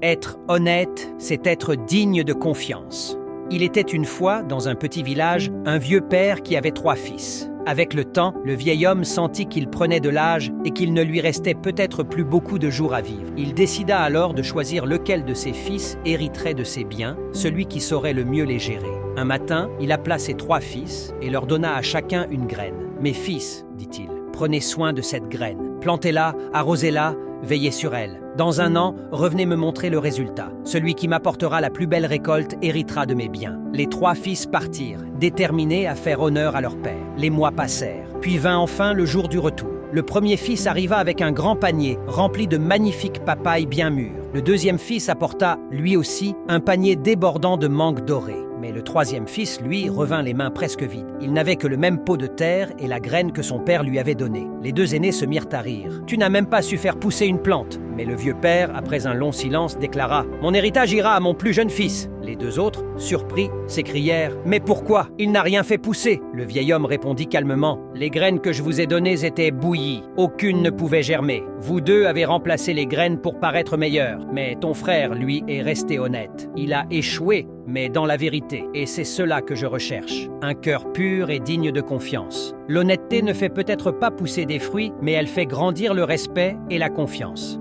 Être honnête, c'est être digne de confiance. Il était une fois, dans un petit village, un vieux père qui avait 3 fils. Avec le temps, le vieil homme sentit qu'il prenait de l'âge et qu'il ne lui restait peut-être plus beaucoup de jours à vivre. Il décida alors de choisir lequel de ses fils hériterait de ses biens, celui qui saurait le mieux les gérer. Un matin, il appela ses 3 fils et leur donna à chacun une graine. « Mes fils, dit-il, prenez soin de cette graine. Plantez-la, arrosez-la, veillez sur elle. Dans 1 an, revenez me montrer le résultat. Celui qui m'apportera la plus belle récolte héritera de mes biens. » Les 3 fils partirent, déterminés à faire honneur à leur père. Les mois passèrent, puis vint enfin le jour du retour. Le premier fils arriva avec un grand panier rempli de magnifiques papayes bien mûres. Le deuxième fils apporta, lui aussi, un panier débordant de mangues dorées. Mais le 3e fils, lui, revint les mains presque vides. Il n'avait que le même pot de terre et la graine que son père lui avait donnée. Les 2 aînés se mirent à rire. « Tu n'as même pas su faire pousser une plante !» Mais le vieux père, après un long silence, déclara « Mon héritage ira à mon plus jeune fils !» Les 2 autres, surpris, s'écrièrent « Mais pourquoi? Il n'a rien fait pousser !» Le vieil homme répondit calmement « Les graines que je vous ai données étaient bouillies. Aucune ne pouvait germer. Vous 2 avez remplacé les graines pour paraître meilleurs. Mais ton frère, lui, est resté honnête. Il a échoué, mais dans la vérité. Et c'est cela que je recherche. Un cœur pur et digne de confiance. L'honnêteté ne fait peut-être pas pousser des fruits, mais elle fait grandir le respect et la confiance.